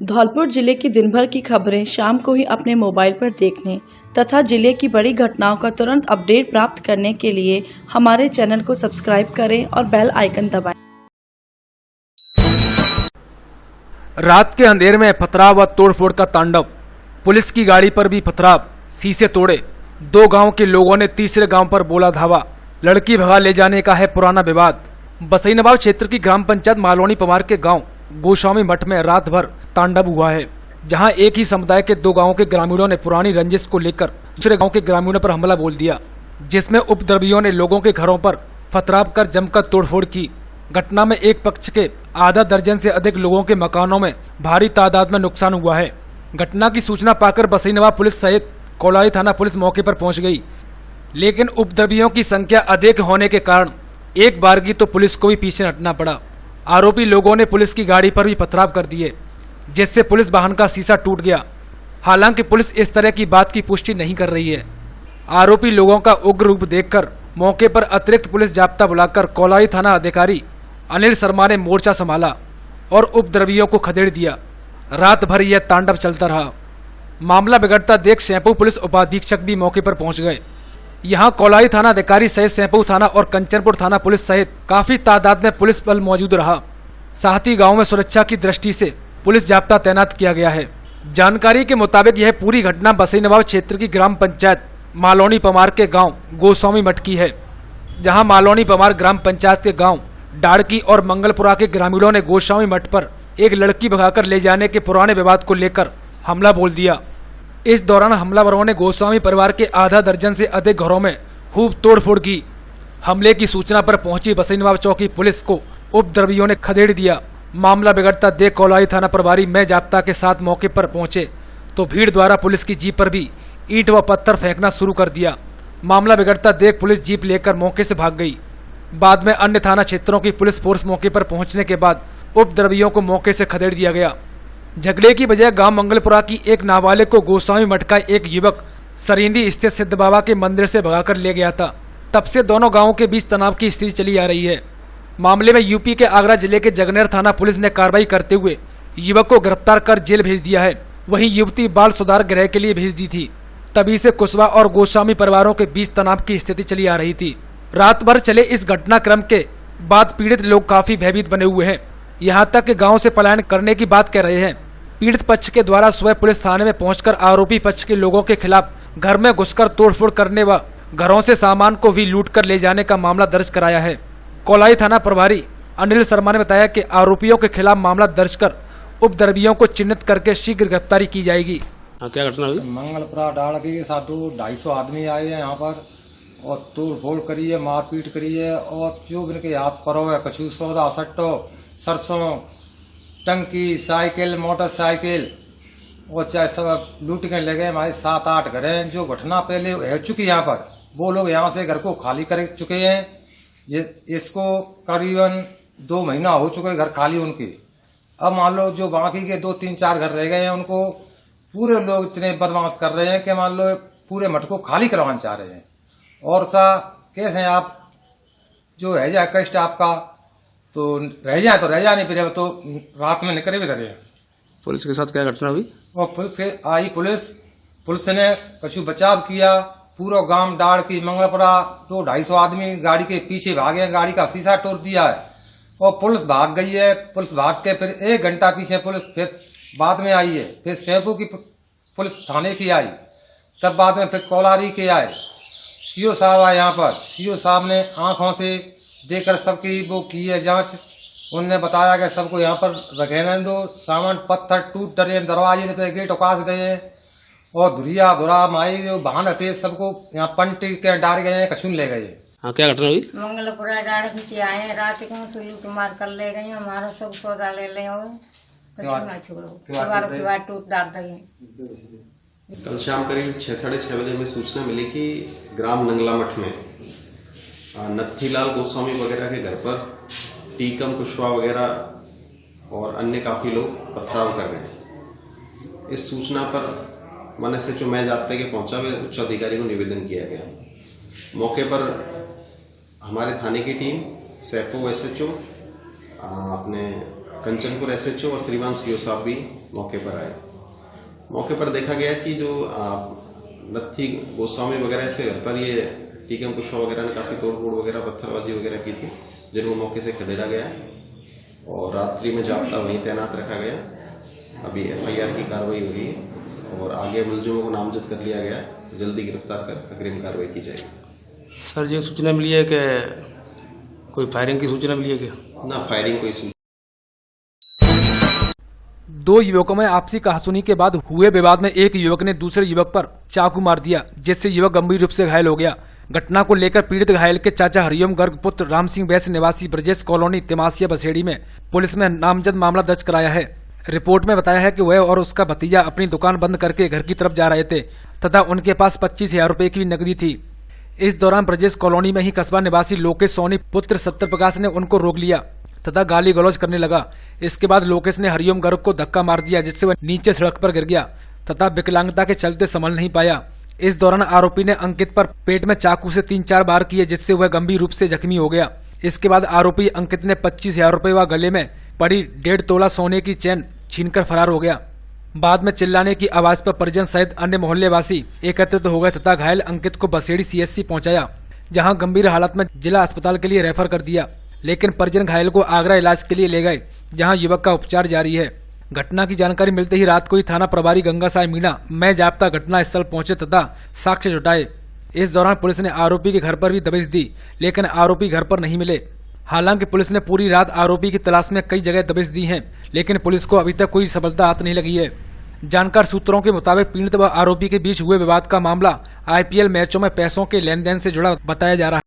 धौलपुर जिले की दिन भर की खबरें शाम को ही अपने मोबाइल पर देखने तथा जिले की बड़ी घटनाओं का तुरंत अपडेट प्राप्त करने के लिए हमारे चैनल को सब्सक्राइब करें और बेल आइकन दबाएं। रात के अंधेरे में पथराव व तोड़फोड़ का तांडव। पुलिस की गाड़ी पर भी पथराव, शीशे तोड़े। दो गांव के लोगों ने तीसरे गांव पर बोला धावा। लड़की भगा ले जाने का है पुराना विवाद। बसईनवाब क्षेत्र की ग्राम पंचायत मालौनी पमार के गांव गोस्वामी मठ में रात भर तांडव हुआ है, जहां एक ही समुदाय के दो गांवों के ग्रामीणों ने पुरानी रंजिश को लेकर दूसरे गांव के ग्रामीणों पर हमला बोल दिया, जिसमें उपद्रवियों ने लोगों के घरों पर पथराव कर जमकर तोड़फोड़ की। घटना में एक पक्ष के आधा दर्जन से अधिक लोगों के मकानों में भारी तादाद में नुकसान हुआ है। घटना की सूचना पाकर बसईनवाब पुलिस सहित कोलारी थाना पुलिस मौके पर पहुंच गई, लेकिन उपद्रवियों की संख्या अधिक होने के कारण एक बारगी तो पुलिस को भी पीछे हटना पड़ा। आरोपी लोगों ने पुलिस की गाड़ी पर भी पथराव कर दिए, जिससे पुलिस वाहन का शीशा टूट गया। हालांकि पुलिस इस तरह की बात की पुष्टि नहीं कर रही है। आरोपी लोगों का उग्र रूप देखकर मौके पर अतिरिक्त पुलिस जाब्ता बुलाकर कोलारी थाना अधिकारी अनिल शर्मा ने मोर्चा संभाला और उपद्रवियों को खदेड़ दिया। रात भर यह तांडव चलता रहा। मामला बिगड़ता देख सैंपू पुलिस उपाधीक्षक भी मौके पर पहुंच गए। यहां कोलारी थाना अधिकारी सहित सैंपू थाना और कंचनपुर थाना पुलिस सहित काफी तादाद में पुलिस बल मौजूद रहा। साथ ही गांव में सुरक्षा की दृष्टि से पुलिस जाब्ता तैनात किया गया है। जानकारी के मुताबिक यह पूरी घटना बसईनवाब क्षेत्र की ग्राम पंचायत मालौनी पमार के गांव गोस्वामी मठ की है, जहां मालौनी पमार ग्राम पंचायत के गांव डाड़की और मंगलपुरा के ग्रामीणों ने गोस्वामी मठ पर एक लड़की भगाकर ले जाने के पुराने विवाद को लेकर हमला बोल दिया। इस दौरान हमलावरों ने गोस्वामी परिवार के आधा दर्जन से अधिक घरों में खूब तोड़फोड़ की। हमले की सूचना पर पहुंची बसईनवाब चौकी पुलिस को उपद्रवियों ने खदेड़ दिया। मामला बिगड़ता देख कोलारी थाना प्रभारी मैं जाब्ता के साथ मौके पर पहुंचे तो भीड़ द्वारा पुलिस की जीप पर भी ईंट व पत्थर फेंकना शुरू कर दिया। मामला बिगड़ता देख पुलिस जीप लेकर मौके से भाग गई। बाद में अन्य थाना क्षेत्रों की पुलिस फोर्स मौके पर पहुंचने के बाद उपद्रवियों को मौके से खदेड़ दिया गया। झगड़े की बजाय गांव मंगलपुरा की एक नाबालिग को गोस्वामी मठ का एक युवक सरिंदी स्थित सिद्ध बाबा के मंदिर से भगाकर ले गया था। तब से दोनों गांवों के बीच तनाव की स्थिति चली आ रही है। मामले में यूपी के आगरा जिले के जगनेर थाना पुलिस ने कार्रवाई करते हुए युवक को गिरफ्तार कर जेल भेज दिया है। वहीं युवती बाल सुधार गृह के लिए भेज दी थी। तभी से कुशवा और गोस्वामी परिवारों के बीच तनाव की स्थिति चली आ रही थी। रात भर चले इस घटनाक्रम के बाद पीड़ित लोग काफी भयभीत बने हुए हैं। यहाँ तक कि गांव से पलायन करने की बात कह रहे हैं। पीड़ित पक्ष के द्वारा स्वयं पुलिस थाने में पहुंचकर आरोपी पक्ष के लोगों के खिलाफ घर में घुसकर तोड़फोड़ करने व घरों से सामान को भी लूट कर ले जाने का मामला दर्ज कराया है। कोलाई थाना प्रभारी अनिल शर्मा ने बताया कि आरोपियों के खिलाफ मामला दर्ज कर उपद्रवियों को चिन्हित करके शीघ्र गिरफ्तारी की जाएगी। क्या घटना हुई? मंगलपुरा डाड़की के साथ 200-250 आदमी आए हैं यहाँ पर और तोड़फोड़ करी है, मारपीट करी है और जो इनके हाथ परो है कछू सौदा सट्टो सरसों टंकी साइकिल मोटरसाइकिल और चाहे सब लूट के ले गए। हमारे 7-8 घर हैं। जो घटना पहले हो चुकी यहाँ पर वो लोग यहाँ से घर को खाली कर चुके हैं। इसको करीबन 2 महीना हो चुके घर खाली उनके। अब मान लो जो बाकी के 2-3-4 घर रह गए हैं उनको पूरे लोग इतने बदमाश कर रहे हैं कि मान लो पूरे मठ को खाली करवाना चाह रहे हैं। और सा कैसे आप जो है जाए कष्ट आपका तो रह जाए तो रह जाए, नहीं फिर तो रात में निकले भी धरे। पुलिस के साथ क्या घटना हुई? और पुलिस से आई पुलिस ने कछु बचाव किया। पूरा गांव डाड़ की मंगलपुरा 200-250 आदमी गाड़ी के पीछे भागे हैं। गाड़ी का शीशा तोड़ दिया है और पुलिस भाग गई है। पुलिस भाग के फिर 1 घंटा पीछे पुलिस फिर बाद में आई है। फिर सैंपू की पुलिस थाने की आई, तब बाद में फिर कोलारी के आए। सीओ साहब आए यहाँ पर। सीओ साहब ने आंखों से देखकर सबकी वो की है जांच। उनने बताया कि सबको यहाँ पर रखने दो। सामान पत्थर टूट डरे, दरवाजे पे गेट उकास गए हैं और धुरिया धुरा माई जो वाहन हटे सबको यहाँ पंटी के डाल गए हैं, कछुन ले गए। हाँ, क्या घटना हुई? मंगलपुरा डाड़की के आए रात को तो लूट मार कर ले गए। हमारा सब सौदा ले ले टूट डाल दिए। कल शाम करीब 6-6:30 बजे में सूचना मिली कि ग्राम नंगला मठ में नत्थीलाल गोस्वामी वगैरह के घर पर टीकम कुशवा वगैरह और अन्य काफी लोग पथराव कर गए। इस सूचना पर वन SHO मैं जाब्ते के पहुंचा हुए उच्च अधिकारी को निवेदन किया गया। मौके पर हमारे थाने की टीम, सैपो SHO, अपने कंचनपुर एसएचओ और श्रीमान सीओ साहब भी मौके पर आए। मौके पर देखा गया कि जो नत्थी गोस्वामी वगैरह से घर पर ये टीकम कुशवाहा वगैरह ने काफी तोड़फोड़ वगैरह पत्थरबाजी वगैरह की थी, जिनको मौके से खदेड़ा गया और रात्रि में जाब्ता वहीं तैनात रखा गया। अभी एफआईआर की कार्रवाई हो रही है और आगे मुलजिमों को नामजद कर लिया गया, जल्दी गिरफ्तार कर अग्रिम कार्रवाई की जाएगी। सर ये सूचना मिली है कि कोई फायरिंग की सूचना मिली है क्या? ना फायरिंग कोई सूचना। दो युवकों में आपसी कहासुनी के बाद हुए विवाद में एक युवक ने दूसरे युवक पर चाकू मार दिया, जिससे युवक गंभीर रूप से घायल हो गया। घटना को लेकर पीड़ित घायल के चाचा हरिओम गर्ग पुत्र राम सिंह बैस निवासी ब्रजेश कॉलोनी तिमासिया बसेड़ी में पुलिस में नामजद मामला दर्ज कराया है। रिपोर्ट में बताया है कि वह और उसका भतीजा अपनी दुकान बंद करके घर की तरफ जा रहे थे तथा उनके पास 25,000 रुपए की नकदी थी। इस दौरान ब्रजेश कॉलोनी में ही कस्बा निवासी लोकेश सोनी पुत्र सत्यप्रकाश ने उनको रोक लिया तथा गाली गलौज करने लगा। इसके बाद लोकेश ने हरिओम गर्ग को धक्का मार दिया, जिससे वह नीचे सड़क पर गिर गया तथा विकलांगता के चलते संभल नहीं पाया। इस दौरान आरोपी ने अंकित पर पेट में चाकू से 3-4 बार किए, जिससे वह गंभीर रूप से जख्मी हो गया। इसके बाद आरोपी अंकित ने 25,000 रुपए व गले में पड़ी 1.5 तोला सोने की चैन छीनकर फरार हो गया। बाद में चिल्लाने की आवाज पर परिजन सहित अन्य मोहल्लेवासी एकत्रित हो गए तथा घायल अंकित को बसेड़ी सीएचसी पहुंचाया, जहां गंभीर हालत में जिला अस्पताल के लिए रेफर कर दिया, लेकिन परिजन घायल को आगरा इलाज के लिए ले गए, जहां युवक का उपचार जारी है। घटना की जानकारी मिलते ही रात को ही थाना प्रभारी गंगा साय मीणा में जाप्ता घटना स्थल पहुंचे तथा साक्ष्य जुटाए। इस दौरान पुलिस ने आरोपी के घर पर भी दबिश दी, लेकिन आरोपी घर पर नहीं मिले। हालांकि पुलिस ने पूरी रात आरोपी की तलाश में कई जगह दबिश दी है, लेकिन पुलिस को अभी तक कोई सफलता हाथ नहीं लगी है। जानकार सूत्रों के मुताबिक पीड़ित व आरोपी के बीच हुए विवाद का मामला आईपीएल मैचों में पैसों के लेन देन से जुड़ा बताया जा रहा है।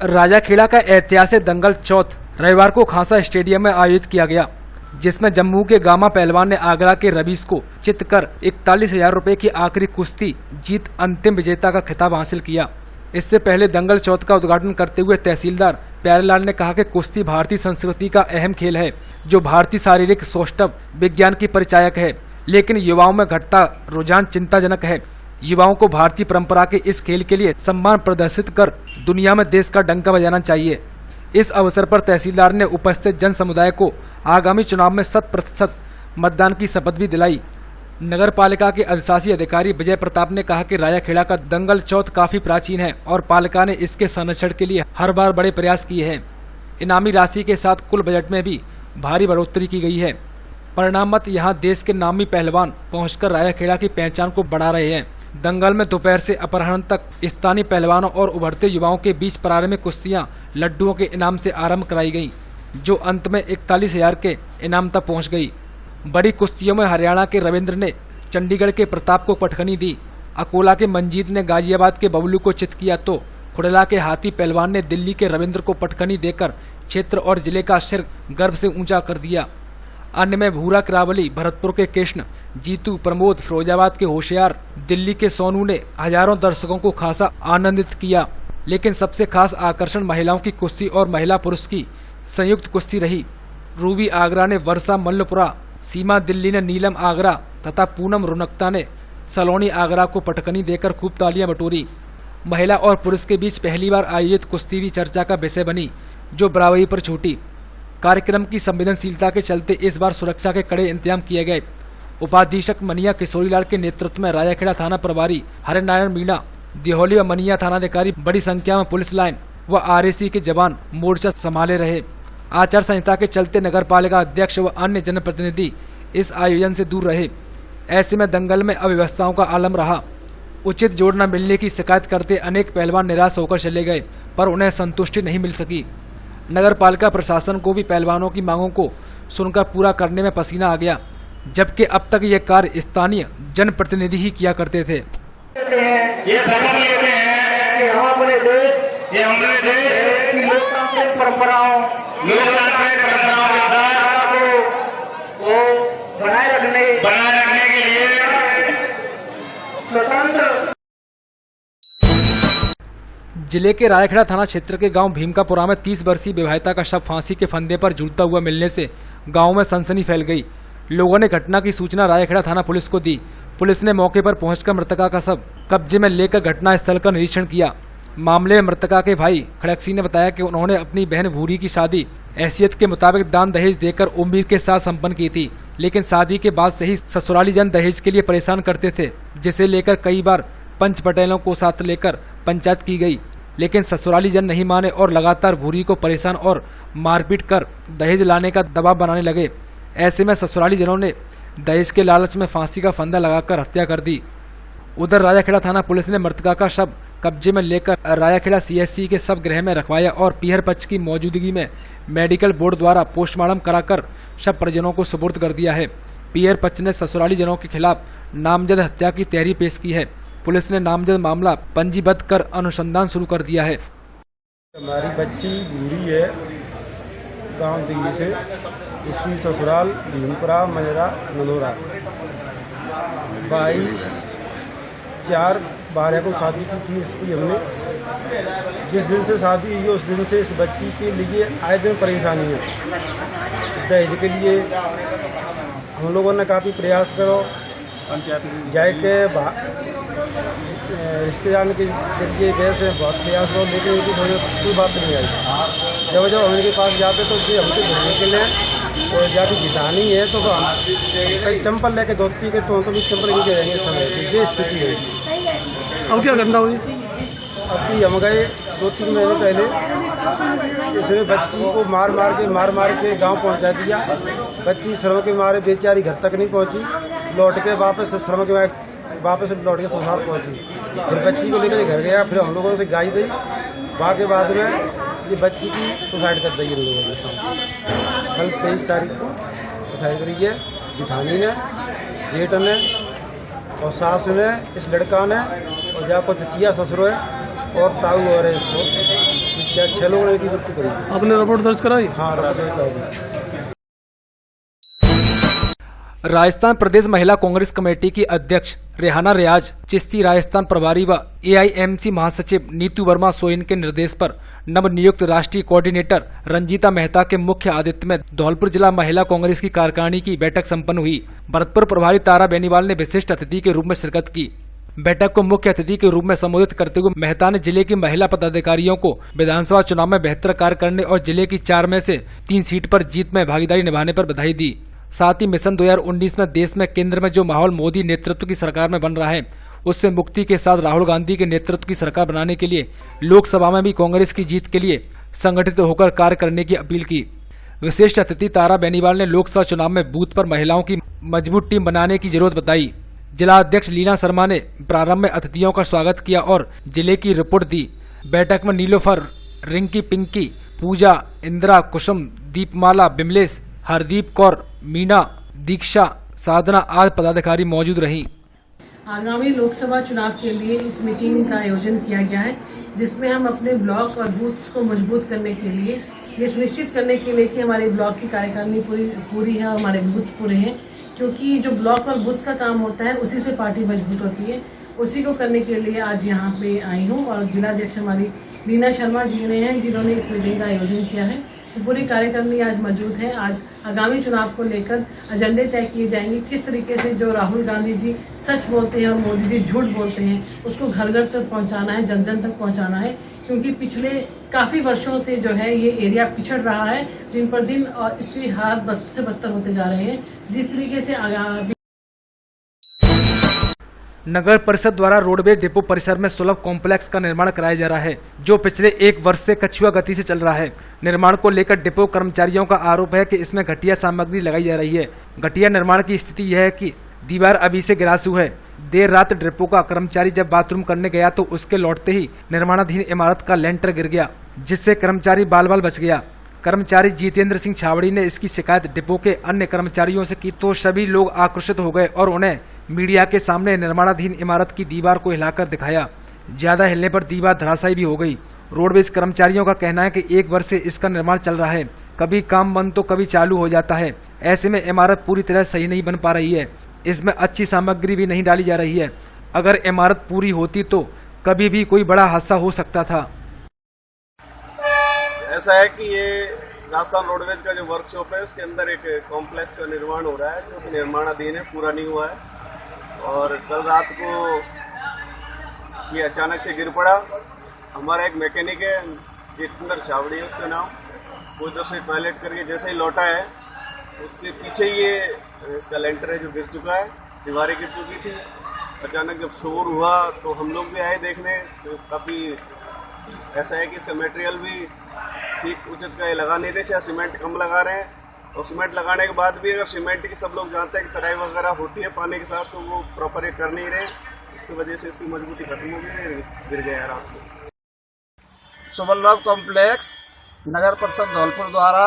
राजाखेड़ा का ऐतिहासिक दंगल चौथ रविवार को खासा स्टेडियम में आयोजित किया गया, जिसमें जम्मू के गामा पहलवान ने आगरा के रवीश को चित कर 41,000 रुपए की आखिरी कुश्ती जीत अंतिम विजेता का खिताब हासिल किया। इससे पहले दंगल चौथ का उद्घाटन करते हुए तहसीलदार प्यारेलाल ने कहा कि कुश्ती भारतीय संस्कृति का अहम खेल है, जो भारतीय शारीरिक सौष्ठव विज्ञान की परिचायक है, लेकिन युवाओं में घटता रुझान चिंताजनक है। युवाओं को भारतीय परंपरा के इस खेल के लिए सम्मान प्रदर्शित कर दुनिया में देश का डंका बजाना चाहिए। इस अवसर पर तहसीलदार ने उपस्थित जन समुदाय को आगामी चुनाव में 100% मतदान की शपथ भी दिलाई। नगर पालिका के अधिशासी अधिकारी विजय प्रताप ने कहा कि राजाखेड़ा का दंगल चौथ काफी प्राचीन है और पालिका ने इसके संरक्षण के लिए हर बार बड़े प्रयास किए हैं। इनामी राशि के साथ कुल बजट में भी भारी बढ़ोतरी की गई है। परिणामत यहाँ देश के नामी पहलवान पहुंचकर राजाखेड़ा की पहचान को बढ़ा रहे हैं। दंगल में दोपहर से अपराह्न तक स्थानीय पहलवानों और उभरते युवाओं के बीच प्रारंभिक कुश्तियां लड्डुओं के इनाम से आरंभ कराई गईं, जो अंत में 41,000 के इनाम तक पहुंच गई। बड़ी कुश्तियों में हरियाणा के रविंद्र ने चंडीगढ़ के प्रताप को पटखनी दी, अकोला के मंजीत ने गाजियाबाद के बबलू को चित किया, तो खुड़ला के हाथी पहलवान ने दिल्ली के रविंद्र को पटखनी देकर क्षेत्र और जिले का सिर गर्व से ऊंचा कर दिया। अन्य में भूरा करावली, भरतपुर के कृष्ण, जीतू, प्रमोद, फिरोजाबाद के होशियार, दिल्ली के सोनू ने हजारों दर्शकों को खासा आनंदित किया। लेकिन सबसे खास आकर्षण महिलाओं की कुश्ती और महिला पुरुष की संयुक्त कुश्ती रही। रूबी आगरा ने वर्षा मल्लपुरा, सीमा दिल्ली ने नीलम आगरा तथा पूनम रुनकता ने सलोनी आगरा को पटकनी देकर खूब तालियां बटोरी। महिला और पुरुष के बीच पहली बार आयोजित कुश्ती भी चर्चा का विषय बनी, जो बराबरी पर छूटी। कार्यक्रम की संवेदनशीलता के चलते इस बार सुरक्षा के कड़े इंतजाम किए गए। उपाधीक्षक मनिया किशोरीलाल के नेतृत्व में राजाखेड़ा थाना प्रभारी हरिनारायण मीणा, दिहोली व मनिया थानाधिकारी बड़ी संख्या में पुलिस लाइन व आरएसी के जवान मोर्चा संभाले रहे। आचार संहिता के चलते नगर पालिका अध्यक्ष व अन्य जनप्रतिनिधि इस आयोजन से दूर रहे। ऐसे में दंगल में अव्यवस्थाओं का आलम रहा। उचित जोड़ न मिलने की शिकायत करते अनेक पहलवान निराश होकर चले गए, पर उन्हें संतुष्टि नहीं मिल सकी। नगर पालिका प्रशासन को भी पहलवानों की मांगों को सुनकर पूरा करने में पसीना आ गया, जबकि अब तक ये कार्य स्थानीय जनप्रतिनिधि ही किया करते थे। ये शपथ लेते हैं कि हम अपने देश की लोकतांत्रिक परंपराओं के साथ को बनाए रखने के लिए स्वतंत्र। जिले के राजाखेड़ा थाना क्षेत्र के गांव भीमकापुरा में 30 वर्षीय विवाहिता का शव फांसी के फंदे पर झूलता हुआ मिलने से गांव में सनसनी फैल गई। लोगों ने घटना की सूचना राजाखेड़ा थाना पुलिस को दी। पुलिस ने मौके पर पहुंचकर मृतका का शव कब्जे में लेकर घटना स्थल का निरीक्षण किया। मामले में मृतका के भाई खड़क सिंह ने बताया कि उन्होंने अपनी बहन भूरी की शादी हैसियत के मुताबिक दान दहेज देकर उम्मीद के साथ संपन्न की थी, लेकिन शादी के बाद से ही ससुराली जन दहेज के लिए परेशान करते थे, जिसे लेकर कई बार पंच पटेलों को साथ लेकर पंचायत की गई, लेकिन ससुराली जन नहीं माने और लगातार भूरी को परेशान और मारपीट कर दहेज लाने का दबाव बनाने लगे। ऐसे में ससुराली जनों ने दहेज के लालच में फांसी का फंदा लगाकर हत्या कर दी। उधर राजाखेड़ा थाना पुलिस ने मृतका का शव कब्जे में लेकर राजाखेड़ा सीएचसी के शव गृह में रखवाया और पीहर पक्ष की मौजूदगी में मेडिकल बोर्ड द्वारा पोस्टमार्टम कराकर शव परिजनों को सुपुर्द कर दिया है। पीहर पक्ष ने ससुराली जनों के खिलाफ नामजद हत्या की तहरीर पेश की है। पुलिस ने नामजद मामला पंजीबद्ध कर अनुसंधान शुरू कर दिया है। हमारी बच्ची भूरी है, गांव दिल्ली से, इसकी ससुराल भीमपुरा मजरा नलोरा। 22/4/12 को शादी की थी इसकी हमने। जिस दिन से शादी हुई उस दिन से इस बच्ची के लिए आए दिन परेशानी है। दहेज के लिए हम लोगों ने काफ़ी प्रयास करो, जाए के रिश्तेदार के जरिए गए से बहुत प्रयास करो, लेकिन इनकी समझ कोई बात नहीं आई। जब जब हम इनके पास जाते तो ये हमसे घूमने के लिए और जाती जितानी है तो हम कई चंपल लेके धोती के तो भी चंपल नीचे रहेंगे समय की ये स्थिति है। अब क्या घटना हुई? अभी हम गए 2-3 महीने पहले, इसने बच्ची को मार मार के गांव पहुंचा दिया। बच्ची शर्म के मारे बेचारी घर तक नहीं पहुंची, लौट के वापस शर्म के वापस लौट के ससुराल पहुंची। फिर बच्ची को लेकर घर गया, फिर हम लोगों से गाई दी। वहाँ के बाद में ये बच्ची की सुसाइड कर दी इन लोगों के साथ। कल 23 तारीख को सुसाइड करी है जिठानी ने, जेठ ने और सास ने, इस लड़का ने और जहाँ को चचिया ससुर है और ताऊ और है इसको। 6 लोगों ने की मृत्यु करी। आपने रिपोर्ट दर्ज कराई? हाँ, रिपोर्ट दर्ज कराई। राजस्थान प्रदेश महिला कांग्रेस कमेटी की अध्यक्ष रेहाना रियाज चिश्ती, राजस्थान प्रभारी व एआईएमसी महासचिव नीतू वर्मा सोइन के निर्देश पर नवनियुक्त राष्ट्रीय कोऑर्डिनेटर रंजीता मेहता के मुख्य आतिथ्य में धौलपुर जिला महिला कांग्रेस की कार्यकारिणी की बैठक संपन्न हुई। भरतपुर प्रभारी तारा बेनीवाल ने विशिष्ट अतिथि के रूप में शिरकत की। बैठक को मुख्य अतिथि के रूप में संबोधित करते हुए मेहता ने जिले की महिला पदाधिकारियों को विधानसभा चुनाव में बेहतर कार्य करने और जिले की 4 में से 3 सीट पर जीत में भागीदारी निभाने पर बधाई दी। साथ ही मिशन 2019 में देश में केंद्र में जो माहौल मोदी नेतृत्व की सरकार में बन रहा है उससे मुक्ति के साथ राहुल गांधी के नेतृत्व की सरकार बनाने के लिए लोकसभा में भी कांग्रेस की जीत के लिए संगठित होकर कार्य करने की अपील की। विशिष्ट अतिथि तारा बेनीवाल ने लोकसभा चुनाव में बूथ पर महिलाओं की मजबूत टीम बनाने की जरूरत बताई। जिला अध्यक्ष लीना शर्मा ने प्रारंभ में अतिथियों का स्वागत किया और जिले की रिपोर्ट दी। बैठक में नीलोफर, रिंकी, पिंकी, पूजा, इंदिरा, कुसुम, दीपमाला, बिमलेश, हरदीप कौर, मीना, दीक्षा, साधना आदि पदाधिकारी मौजूद रहीं। आगामी लोकसभा चुनाव के लिए इस मीटिंग का आयोजन किया गया है, जिसमें हम अपने ब्लॉक और बूथ्स को मजबूत करने के लिए ये सुनिश्चित करने के लिए कि हमारे ब्लॉक की कार्यकारिणी पूरी है और हमारे बूथ पूरे हैं, क्योंकि जो ब्लॉक और बूथ का काम होता है उसी से पार्टी मजबूत होती है। उसी को करने के लिए आज यहाँ पे आई हूँ और जिलाध्यक्ष हमारी लीना शर्मा जी ने हैं जिन्होंने इस मीटिंग का आयोजन किया है। तो पूरी कार्यकारिणी आज मौजूद है। आज आगामी चुनाव को लेकर एजेंडे तय किए जाएंगे, किस तरीके से जो राहुल गांधी जी सच बोलते हैं और मोदी जी झूठ बोलते हैं उसको घर घर तक पहुंचाना है, जन जन तक पहुंचाना है, क्योंकि पिछले काफी वर्षों से जो है ये एरिया पिछड़ रहा है दिन पर दिन और इसकी हालत बद से बदतर होते जा रहे हैं। जिस तरीके से आगामी नगर परिषद द्वारा रोडवेज डिपो परिसर में सुलभ कॉम्प्लेक्स का निर्माण कराया जा रहा है, जो पिछले 1 वर्ष से कछुआ गति से चल रहा है। निर्माण को लेकर डिपो कर्मचारियों का आरोप है कि इसमें घटिया सामग्री लगाई जा रही है। घटिया निर्माण की स्थिति यह है कि दीवार अभी से गिरासू है। देर रात डिपो का कर्मचारी जब बाथरूम करने गया तो उसके लौटते ही निर्माणाधीन इमारत का लेंटर गिर गया, जिससे कर्मचारी बाल बाल बच गया। कर्मचारी जितेंद्र सिंह छावड़ी ने इसकी शिकायत डिपो के अन्य कर्मचारियों से की तो सभी लोग आक्रोशित हो गए और उन्हें मीडिया के सामने निर्माणाधीन इमारत की दीवार को हिलाकर दिखाया। ज्यादा हिलने पर दीवार धराशायी भी हो गई। रोडवेज कर्मचारियों का कहना है कि 1 वर्ष से इसका निर्माण चल रहा है, कभी काम बंद तो कभी चालू हो जाता है। ऐसे में इमारत पूरी तरह सही नहीं बन पा रही है। इसमें अच्छी सामग्री भी नहीं डाली जा रही है। अगर इमारत पूरी होती तो कभी भी कोई बड़ा हादसा हो सकता था। ऐसा है कि ये राजस्थान रोडवेज का जो वर्कशॉप है उसके अंदर एक कॉम्प्लेक्स का निर्माण हो रहा है, जो कि निर्माणाधीन है, पूरा नहीं हुआ है। और कल रात को ये अचानक से गिर पड़ा हमारा एक मैकेनिक है जितेंद्र छावड़ी है उसका नाम, वो इधर से टॉयलेट करके जैसे ही लौटा है उसके पीछे ही ये इसका लेंटर है जो गिर चुका है, दीवारें गिर चुकी थी। अचानक जब शोर हुआ तो हम लोग भी आए देखने, तो काफ़ी ऐसा है कि इसका मटेरियल भी ठीक उचित का ये लगा नहीं रहे, शायद सीमेंट कम लगा रहे हैं, और सीमेंट लगाने के बाद भी अगर सीमेंट की सब लोग जानते हैं कि तराई वगैरह होती है पानी के साथ, तो वो प्रॉपर ये कर नहीं रहे, इसकी वजह से इसकी मजबूती खत्म हो गई, गिर गया रात को। सुवल्लभ कॉम्प्लेक्स नगर परिषद धौलपुर द्वारा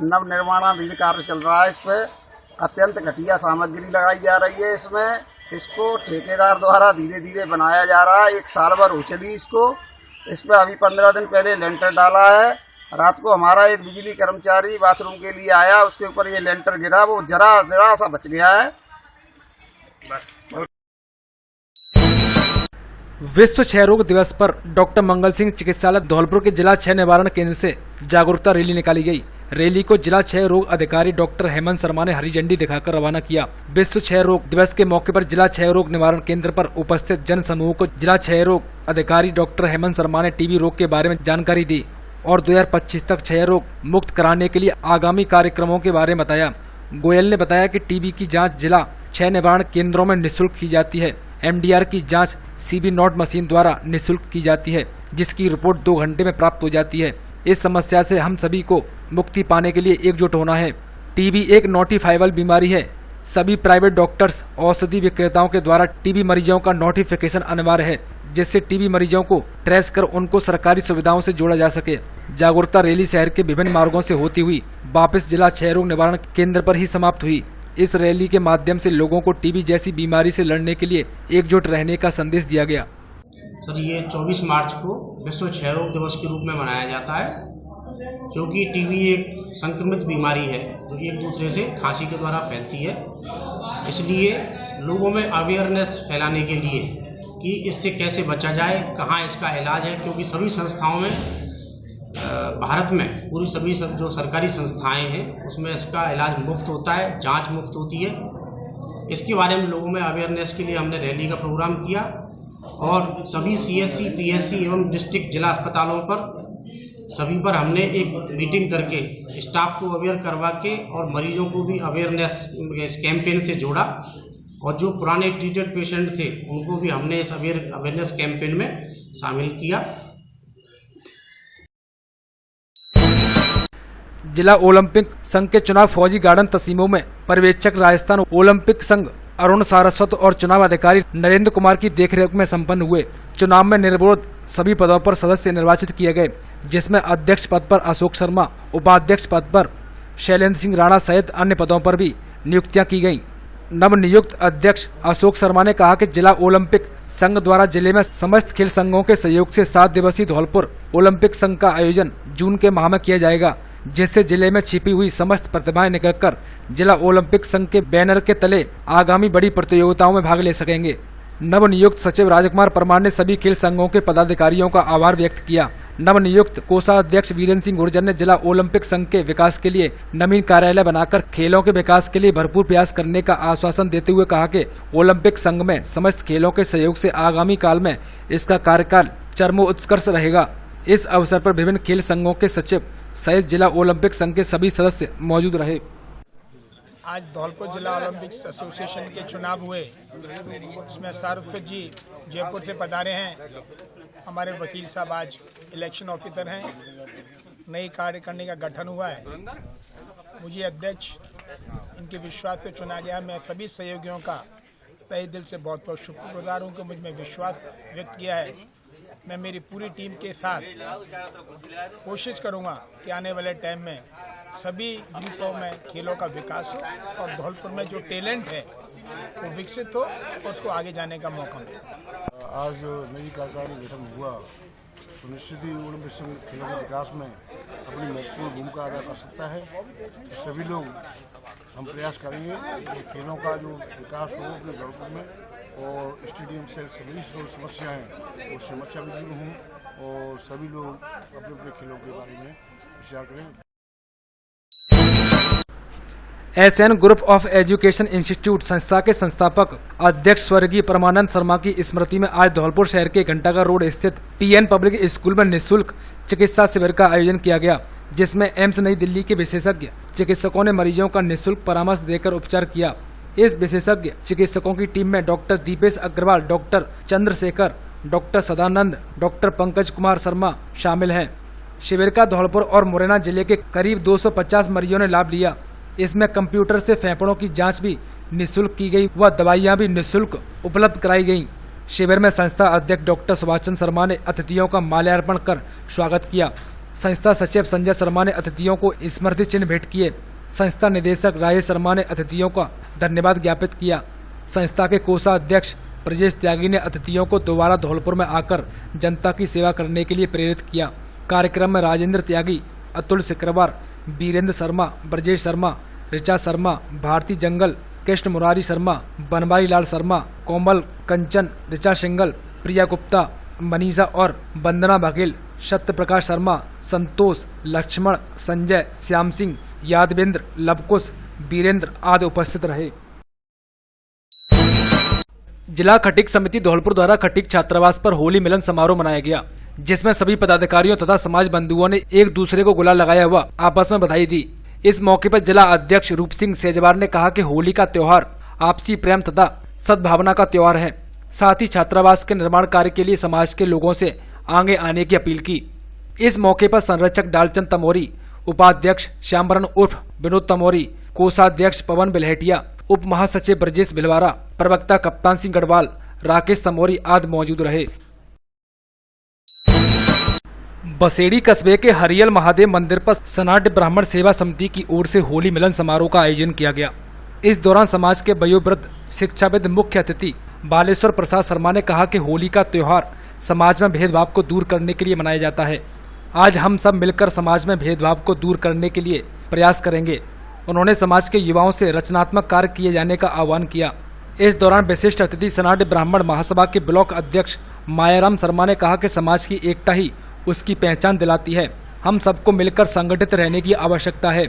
नव निर्माणाधीन कार्य चल रहा है। इस पर अत्यंत घटिया सामग्री लगाई जा रही है। इसको ठेकेदार द्वारा धीरे धीरे बनाया जा रहा है। 1 साल भर हो चली इसको। इस पर अभी 15 दिन पहले लेंटर डाला है। रात को हमारा एक बिजली कर्मचारी बाथरूम के लिए आया, उसके ऊपर ये लेंटर गिरा, वो जरा सा बच गया है। विश्व क्षय रोग दिवस पर डॉक्टर मंगल सिंह चिकित्सालय धौलपुर के जिला क्षय निवारण केंद्र से जागरूकता रैली निकाली गई। रैली को जिला क्षय रोग अधिकारी डॉक्टर हेमंत शर्मा ने हरी झंडी दिखाकर रवाना किया। विश्व क्षय रोग दिवस के मौके पर जिला क्षय रोग निवारण केंद्र पर उपस्थित जन समूह को जिला क्षय रोग अधिकारी डॉक्टर हेमंत शर्मा ने टीबी रोग के बारे में जानकारी दी और 2025 तक क्षय रोग मुक्त कराने के लिए आगामी कार्यक्रमों के बारे में बताया। गोयल ने बताया कि टीबी की जांच जिला क्षय निवारण केंद्रों में निःशुल्क की जाती है। MDR की जांच CB नॉट मशीन द्वारा निःशुल्क की जाती है, जिसकी रिपोर्ट 2 घंटे में प्राप्त हो जाती है। इस समस्या से हम सभी को मुक्ति पाने के लिए एकजुट होना है। टीबी एक नोटिफाइबल बीमारी है। सभी प्राइवेट डॉक्टर्स औषधि विक्रेताओं के द्वारा टीबी मरीजों का नोटिफिकेशन अनिवार्य है, जिससे टीबी मरीजों को ट्रेस कर उनको सरकारी सुविधाओं से जोड़ा जा सके। जागरूकता रैली शहर के विभिन्न मार्गों से होती हुई वापस जिला क्षय रोग निवारण केंद्र पर ही समाप्त हुई। इस रैली के माध्यम से लोगों को टीबी जैसी बीमारी से लड़ने के लिए एकजुट रहने का संदेश दिया गया। सर, ये 24 मार्च को विश्व क्षय रोग दिवस के रूप में मनाया जाता है, क्योंकि टीबी एक संक्रमित बीमारी है जो एक दूसरे से खांसी के द्वारा फैलती है। इसलिए लोगों में अवेयरनेस फैलाने के लिए कि इससे कैसे बचा जाए, कहाँ इसका इलाज है, क्योंकि सभी संस्थाओं में भारत में पूरी सभी जो सरकारी संस्थाएं हैं उसमें इसका इलाज मुफ्त होता है, जांच मुफ्त होती है। इसके बारे में लोगों में अवेयरनेस के लिए हमने रैली का प्रोग्राम किया और सभी CSC, PSC एवं डिस्ट्रिक्ट जिला अस्पतालों पर सभी पर हमने एक मीटिंग करके स्टाफ को अवेयर करवा के और मरीजों को भी अवेयरनेस इस कैंपेन से जोड़ा, और जो पुराने ट्रीटेड पेशेंट थे उनको भी हमने इस अवेयरनेस कैंपेन में शामिल किया। जिला ओलंपिक संघ के चुनाव फौजी गार्डन तसीमों में पर्यवेक्षक राजस्थान ओलंपिक संघ अरुण सारस्वत और चुनाव अधिकारी नरेंद्र कुमार की देखरेख में संपन्न हुए। चुनाव में निर्विरोध सभी पदों पर सदस्य निर्वाचित किए गए, जिसमें अध्यक्ष पद पर अशोक शर्मा, उपाध्यक्ष पद पर शैलेंद्र सिंह राणा सहित अन्य पदों पर भी नियुक्तियां की गईं। नवनियुक्त अध्यक्ष अशोक शर्मा ने कहा कि जिला ओलंपिक संघ द्वारा जिले में समस्त खेल संघों के सहयोग से 7 दिवसीय धौलपुर ओलंपिक संघ का आयोजन जून के माह में किया जाएगा, जिससे जिले में छिपी हुई समस्त प्रतिभाएं निकलकर जिला ओलंपिक संघ के बैनर के तले आगामी बड़ी प्रतियोगिताओं में भाग ले सकेंगे। नवनियुक्त सचिव राजकुमार परमार ने सभी खेल संघों के पदाधिकारियों का आभार व्यक्त किया। नवनियुक्त कोषाध्यक्ष वीरेंद्र सिंह गुर्जर ने जिला ओलंपिक संघ के विकास के लिए नवीन कार्यालय बनाकर खेलों के विकास के लिए भरपूर प्रयास करने का आश्वासन देते हुए कहा कि ओलंपिक संघ में समस्त खेलों के सहयोग से आगामी काल में इसका कार्यकाल चरमोत्कर्ष रहेगा। इस अवसर पर विभिन्न खेल संघों के सचिव सहित जिला ओलंपिक संघ के सभी सदस्य मौजूद रहे। आज धौलपुर जिला ओलंपिक्स एसोसिएशन के चुनाव हुए, उसमें सारस्वत जी जयपुर से पधारे हैं। हमारे वकील साहब आज इलेक्शन ऑफिसर हैं। नई कार्यकारिणी का गठन हुआ है। मुझे अध्यक्ष इनके विश्वास से चुना गया। मैं सभी सहयोगियों का तहे दिल से बहुत बहुत शुक्रगुजार हूँ कि मुझ में विश्वास व्यक्त किया है। मैं मेरी पूरी टीम के साथ कोशिश करूंगा कि आने वाले टाइम में सभी ग्रुपों में खेलों का विकास हो और धौलपुर में जो टैलेंट है वो विकसित हो और उसको आगे जाने का मौका मिले। आज नई कार्यकारिणी गठन हुआ तो निश्चित ही ओलंपिक संघ खेलों के विकास में अपनी महत्वपूर्ण भूमिका अदा कर सकता है। सभी लोग हम प्रयास करेंगे कि खेलों का जो विकास हो अपने धौलपुर में और स्टेडियम से सभी समस्याएं वो समस्या भी दूर हों और सभी लोग अपने अपने खेलों के बारे में विचार करें। SN group of education institute संस्था के संस्थापक अध्यक्ष स्वर्गीय परमानंद शर्मा की स्मृति में आज धौलपुर शहर के घंटाघर रोड स्थित PN पब्लिक स्कूल में निःशुल्क चिकित्सा शिविर का आयोजन किया गया, जिसमें एम्स नई दिल्ली के विशेषज्ञ चिकित्सकों ने मरीजों का निःशुल्क परामर्श देकर उपचार किया। इस विशेषज्ञ चिकित्सकों की टीम में doctor Deepesh Agarwal, doctor Chandrashekhar, doctor Sadanand, doctor Pankaj Kumar Sharma शामिल हैं। शिविर का धौलपुर और मुरैना जिले के करीब 250 मरीजों ने लाभ लिया। इसमें कंप्यूटर से फेफड़ों की जांच भी निःशुल्क की गई व दवाइयां भी निःशुल्क उपलब्ध कराई गईं। शिविर में संस्था अध्यक्ष डॉक्टर सुभाषचंद्र शर्मा ने अतिथियों का माल्यार्पण कर स्वागत किया। संस्था सचिव संजय शर्मा ने अतिथियों को स्मृति चिन्ह भेंट किए। संस्था निदेशक राजेश शर्मा ने अतिथियों का धन्यवाद ज्ञापित किया। संस्था के कोषाध्यक्ष ब्रजेश त्यागी ने अतिथियों को दोबारा धौलपुर में आकर जनता की सेवा करने के लिए प्रेरित किया। कार्यक्रम में राजेंद्र त्यागी, अतुल सिकरवार, बीरेंद्र शर्मा, ब्रजेश शर्मा, ऋचा शर्मा, भारती जंगल, कृष्ण मुरारी शर्मा, बनवारी लाल शर्मा, कोमल, कंचन, ऋचा सिंगल, प्रिया गुप्ता, मनीषा और वंदना बघेल, सत्य प्रकाश शर्मा, संतोष, लक्ष्मण, संजय, श्याम सिंह, यादवेंद्र, लवकुश, बीरेंद्र आदि उपस्थित रहे। जिला खटीक समिति धौलपुर द्वारा खटीक छात्रावास पर होली मिलन समारोह मनाया गया, जिसमें सभी पदाधिकारियों तथा समाज बंधुओं ने एक दूसरे को गुलाल लगाया हुआ आपस में बधाई दी। इस मौके पर जिला अध्यक्ष रूप सिंह सेजवार ने कहा कि होली का त्योहार आपसी प्रेम तथा सद्भावना का त्योहार है। साथ ही छात्रावास के निर्माण कार्य के लिए समाज के लोगों से आगे आने की अपील की। इस मौके पर संरक्षक डालचंद तमोरी, उपाध्यक्ष श्यामबरन उर्फ विनोद तमोरी, कोषाध्यक्ष पवन बिलहेटिया, उप महासचिव ब्रजेश भिलवारा, प्रवक्ता कप्तान सिंह गढ़वाल, राकेश तमोरी आदि मौजूद रहे। बसेड़ी कस्बे के हरियल महादेव मंदिर पर सनाट्य ब्राह्मण सेवा समिति की ओर से होली मिलन समारोह का आयोजन किया गया। इस दौरान समाज के वयोवृद्ध शिक्षाविद मुख्य अतिथि बालेश्वर प्रसाद शर्मा ने कहा कि होली का त्योहार समाज में भेदभाव को दूर करने के लिए मनाया जाता है। आज हम सब मिलकर समाज में भेदभाव को दूर करने के लिए प्रयास करेंगे। उन्होंने समाज के युवाओं से रचनात्मक कार्य किए जाने का आह्वान किया। इस दौरान विशिष्ट अतिथि सनाट्य ब्राह्मण महासभा के ब्लॉक अध्यक्ष मायाराम शर्मा ने कहा कि समाज की एकता ही उसकी पहचान दिलाती है। हम सबको मिलकर संगठित रहने की आवश्यकता है।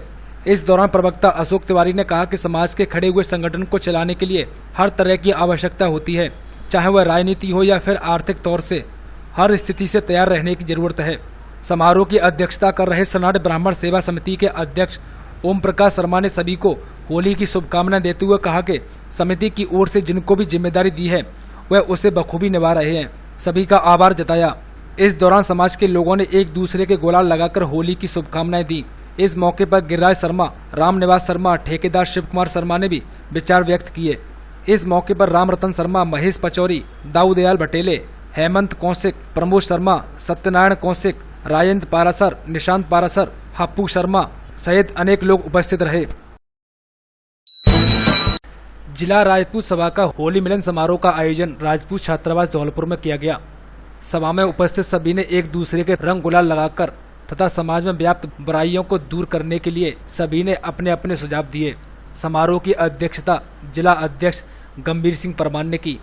इस दौरान प्रवक्ता अशोक तिवारी ने कहा कि समाज के खड़े हुए संगठन को चलाने के लिए हर तरह की आवश्यकता होती है, चाहे वह राजनीति हो या फिर आर्थिक तौर से। हर स्थिति से तैयार रहने की जरूरत है। समारोह की अध्यक्षता कर रहे सनाट्य ब्राह्मण सेवा समिति के अध्यक्ष ओम प्रकाश शर्मा ने सभी को होली की शुभकामनाएं देते हुए कहा कि समिति की ओर से जिनको भी जिम्मेदारी दी है वह उसे बखूबी निभा रहे हैं। सभी का आभार जताया। इस दौरान समाज के लोगों ने एक दूसरे के गुलाल लगाकर होली की शुभकामनाएं दी। इस मौके पर गिरिराज शर्मा, राम निवास शर्मा, ठेकेदार शिव कुमार शर्मा ने भी विचार व्यक्त किए। इस मौके पर राम रतन शर्मा, महेश पचौरी, दाऊदयाल भटेले, हेमंत कौशिक, प्रमोद शर्मा, सत्यनारायण कौशिक, राजेंद्र पारासर, निशांत पारासर, हप्पू शर्मा सहित अनेक लोग उपस्थित रहे। जिला राजपूत सभा का होली मिलन समारोह का आयोजन राजपूत छात्रावास धौलपुर में किया गया। सभा में उपस्थित सभी ने एक दूसरे के रंग गुलाल लगाकर तथा समाज में व्याप्त बुराइयों को दूर करने के लिए सभी ने अपने अपने सुझाव दिए। समारोह की अध्यक्षता जिला अध्यक्ष गंभीर सिंह परमार ने की।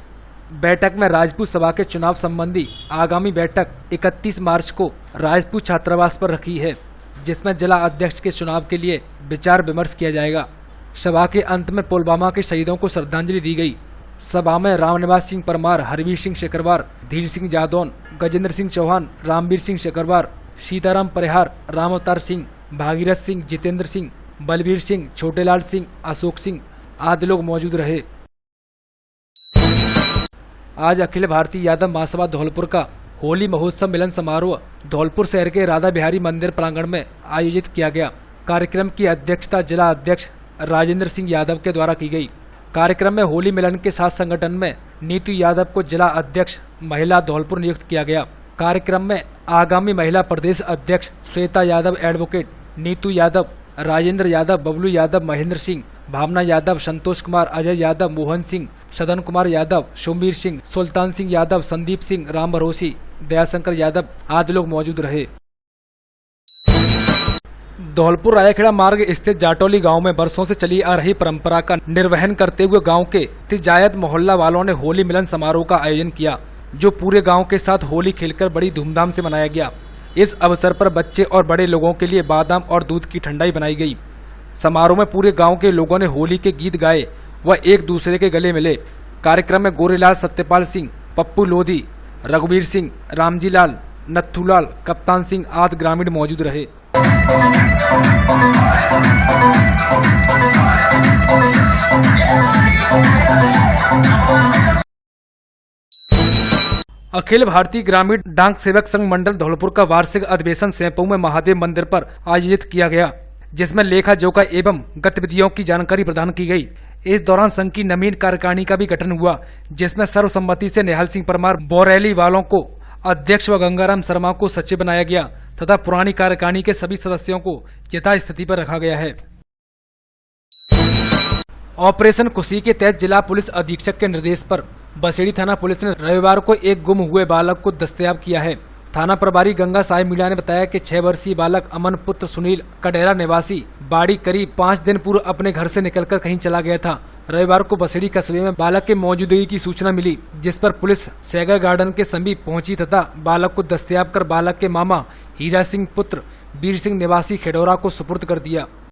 बैठक में राजपूत सभा के चुनाव संबंधी आगामी बैठक 31 मार्च को राजपूत छात्रावास पर रखी है, जिसमें जिला अध्यक्ष के चुनाव के लिए विचार विमर्श किया जाएगा। सभा के अंत में पुलवामा के शहीदों को श्रद्धांजलि दी गई। सभा में रामनिवास सिंह परमार, हरवीर सिंह शेखरवार, धीर सिंह जादौन, गजेंद्र सिंह चौहान, रामवीर सिंह शेखरवार, सीताराम परिहार, राम अवतार सिंह, भागीरथ सिंह, जितेंद्र सिंह, बलबीर सिंह, छोटेलाल सिंह, अशोक सिंह आदि लोग मौजूद रहे। आज अखिल भारतीय यादव महासभा धौलपुर का होली महोत्सव मिलन समारोह धौलपुर शहर के राधा बिहारी मंदिर प्रांगण में आयोजित किया गया। कार्यक्रम की अध्यक्षता जिला अध्यक्ष राजेंद्र सिंह यादव के द्वारा की गई। कार्यक्रम में होली मिलन के साथ संगठन में नीतू यादव को जिला अध्यक्ष महिला धौलपुर नियुक्त किया गया। कार्यक्रम में आगामी महिला प्रदेश अध्यक्ष श्वेता यादव, एडवोकेट नीतू यादव, राजेंद्र यादव, बबलू यादव, महेंद्र सिंह, भावना यादव, संतोष कुमार, अजय यादव, मोहन सिंह, सदन कुमार यादव, सोमवीर सिंह, सुल्तान सिंह यादव, संदीप सिंह, राम भरोसी, दयाशंकर यादव आदि लोग मौजूद रहे। धौलपुर रायखेड़ा मार्ग स्थित जाटौली गांव में वर्षों से चली आ रही परंपरा का निर्वहन करते हुए गांव के तिजायत मोहल्ला वालों ने होली मिलन समारोह का आयोजन किया, जो पूरे गांव के साथ होली खेलकर बड़ी धूमधाम से मनाया गया। इस अवसर पर बच्चे और बड़े लोगों के लिए बादाम और दूध की ठंडाई बनाई गई। समारोह में पूरे गांव के लोगों ने होली के गीत गाए व एक दूसरे के गले मिले। कार्यक्रम में गोरेलाल सत्यपाल सिंह, पप्पू लोधी, रघुवीर सिंह, रामजी लाल, नथुलाल, कप्तान सिंह आदि ग्रामीण मौजूद रहे। अखिल भारतीय ग्रामीण डाक सेवक संघ मंडल धौलपुर का वार्षिक अधिवेशन सेंपऊ में महादेव मंदिर पर आयोजित किया गया, जिसमें लेखा जोखा एवं गतिविधियों की जानकारी प्रदान की गई। इस दौरान संघ की नवीन कार्यकारिणी का भी गठन हुआ, जिसमें सर्वसम्मति से निहाल सिंह परमार बोरेली वालों को अध्यक्ष व गंगाराम शर्मा को सचिव बनाया गया तथा पुरानी कार्यकारिणी के सभी सदस्यों को यथास्थिति पर रखा गया है। ऑपरेशन खुशी के तहत जिला पुलिस अधीक्षक के निर्देश पर बसेड़ी थाना पुलिस ने रविवार को एक गुम हुए बालक को दस्तयाब किया है। थाना प्रभारी गंगा साहिब मीणा ने बताया कि 6 वर्षीय बालक अमन पुत्र सुनील कडेरा निवासी बाड़ी करीब 5 दिन पूर्व अपने घर से निकलकर कहीं चला गया था। रविवार को बसेड़ी कस्बे में बालक के मौजूदगी की सूचना मिली, जिस पर पुलिस सैगर गार्डन के समीप पहुंची तथा बालक को दस्तयाब कर बालक के मामा हीरा सिंह पुत्र वीर सिंह निवासी खेडौरा को सुपुर्द कर दिया।